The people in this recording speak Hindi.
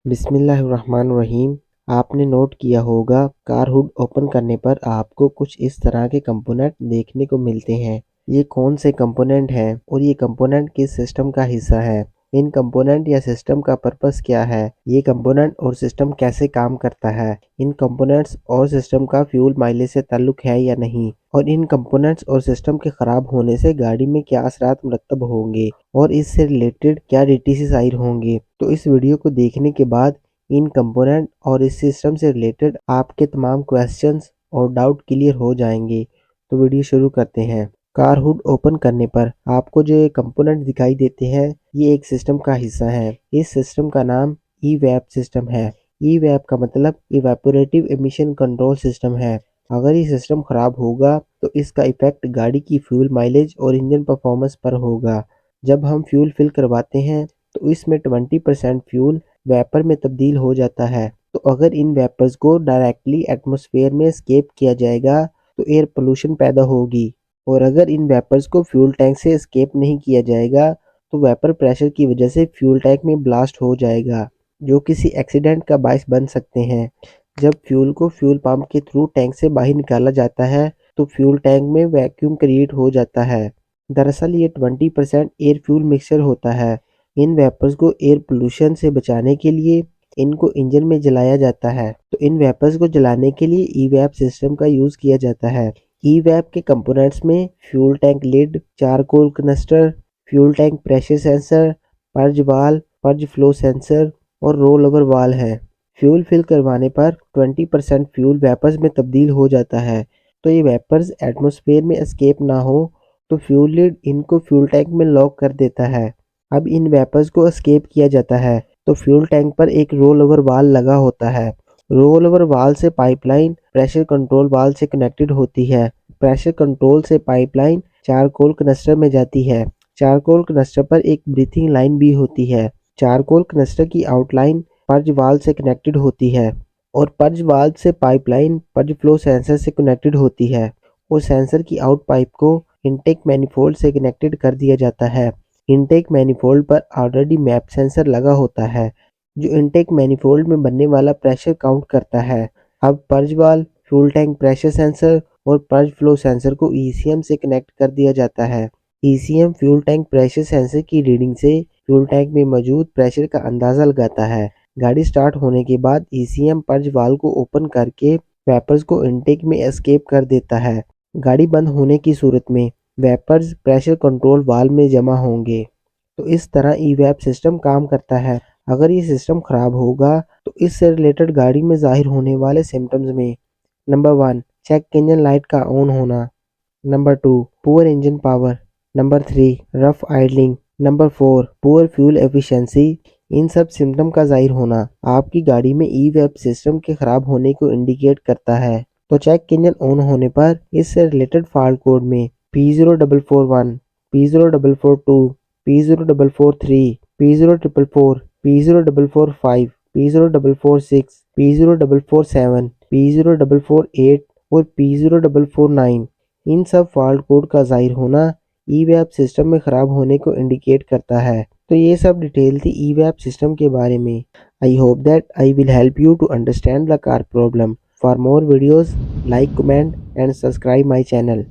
बिस्मिल्लाहिर्रहमानिर्रहीम। आपने नोट किया होगा कार हुड ओपन करने पर आपको कुछ इस तरह के कंपोनेंट देखने को मिलते हैं। ये कौन से कंपोनेंट हैं और ये कंपोनेंट किस सिस्टम का हिस्सा है? इन कंपोनेंट या सिस्टम का पर्पस क्या है? ये कंपोनेंट और सिस्टम कैसे काम करता है? इन कंपोनेंट्स और सिस्टम का फ्यूल माइलेज से ताल्लुक है या नहीं? और इन कंपोनेंट्स और सिस्टम के खराब होने से गाड़ी में क्या असरात मुरतब होंगे और इससे रिलेटेड क्या डीटीसी जाहिर होंगे। तो इस वीडियो को देखने के बाद इन कंपोनेंट और इस सिस्टम से रिलेटेड आपके तमाम क्वेश्चंस और डाउट क्लियर हो जाएंगे। तो वीडियो शुरू करते हैं। कार हुड ओपन करने पर आपको जो ये कंपोनेंट दिखाई देते हैं ये एक सिस्टम का हिस्सा है। इस सिस्टम का नाम ई-वैप सिस्टम है। ई-वैप का मतलब इवेपोरेटिव एमिशन कंट्रोल सिस्टम है। अगर ये सिस्टम खराब होगा तो इसका इफेक्ट गाड़ी की फ्यूल माइलेज और इंजन परफॉर्मेंस पर होगा। जब हम फ्यूल फिल करवाते हैं तो इसमें 20% फ्यूल वेपर में तब्दील हो जाता है। तो अगर इन वेपर्स को डायरेक्टली एटमॉस्फेयर में एस्केप किया जाएगा तो एयर पोल्यूशन पैदा होगी, और अगर इन वेपर्स को फ्यूल टैंक से एस्केप नहीं किया जाएगा तो वेपर प्रेशर की वजह से फ्यूल टैंक में ब्लास्ट हो जाएगा, जो किसी एक्सीडेंट का बायस बन सकते हैं। जब फ्यूल को फ्यूल पंप के थ्रू टैंक से बाहर निकाला जाता है तो फ्यूल टैंक में वैक्यूम क्रिएट हो जाता है। दरअसल ये 20% एयर फ्यूल मिक्सचर होता है। इन वेपर्स को एयर पोल्यूशन से बचाने के लिए इनको इंजन में जलाया जाता है। तो इन वेपर्स को जलाने के लिए ई-वैप सिस्टम का यूज किया जाता है। ई-वैप के कंपोनेंट्स में fuel tank lid, charcoal canister, fuel tank pressure sensor, purge valve, purge flow sensor और रोल ओवर वाल है। फ्यूल फिल करवाने पर 20% फ्यूल वेपर्स में तब्दील हो जाता है। तो ये वेपर्स एटमॉस्फेयर में एस्केप ना हो तो फ्यूल लिड इनको फ्यूल टैंक में लॉक कर देता है। अब इन वेपर्स को एस्केप किया जाता है तो फ्यूल टैंक पर एक रोल ओवर वाल लगा होता है। रोल ओवर वाल से पाइपलाइन प्रेशर कंट्रोल वाल से कनेक्टेड होती है। प्रेशर कंट्रोल से पाइपलाइन चारकोल कनस्टर में जाती है। चारकोल कनस्टर पर एक ब्रीथिंग लाइन भी होती है। चारकोल कनस्टर की आउटलाइन पर्ज वाल से कनेक्टेड होती है और पर्ज वाल से पाइपलाइन पर्ज फ्लो सेंसर से कनेक्टेड होती है और सेंसर की आउट पाइप को इनटेक मैनिफोल्ड से कनेक्टेड कर दिया जाता है। इनटेक मैनिफोल्ड पर ऑलरेडी मैप सेंसर लगा होता है जो इनटेक मैनिफोल्ड में बनने वाला प्रेशर काउंट करता है। अब पर्ज वाल, फ्यूल टैंक प्रेशर सेंसर और पर्ज फ्लो सेंसर को ईसीएम से कनेक्ट कर दिया जाता है। ECM fuel tank pressure sensor की रीडिंग से फ्यूल टैंक में मौजूद प्रेशर का अंदाजा लगाता है। गाड़ी स्टार्ट होने के बाद ईसीएम पर्ज वाल को ओपन करके वेपर्स को इनटेक में एस्केप कर देता है। गाड़ी बंद होने की सूरत में वेपर्स प्रेशर कंट्रोल वाल्व में जमा होंगे। तो इस तरह ई-वैप सिस्टम काम करता है। अगर ये सिस्टम खराब होगा तो इससे रिलेटेड गाड़ी में जाहिर होने वाले सिम्टम्स में नंबर 1 चेक इंजन लाइट का ऑन होना, number 2 poor engine power, number 3 rough idling, number 4 poor fuel efficiency. इन सब सिम्टम का जाहिर होना आपकी गाड़ी में ई-वैप सिस्टम के खराब होने को इंडिकेट करता है। तो चेक इंजन ऑन होने पर इससे रिलेटेड फॉल्ट कोड में P0441, P0442, P0443, P0444, P0445, P0446, P0447, P0448 और P0449, इन सब फॉल्ट कोड का जाहिर होना ई-वैप सिस्टम में खराब होने को इंडिकेट करता है। तो ये सब डिटेल थी ई-वैप सिस्टम के बारे में। I hope that I will help you to understand the car problem. For more videos, like, comment and subscribe my channel.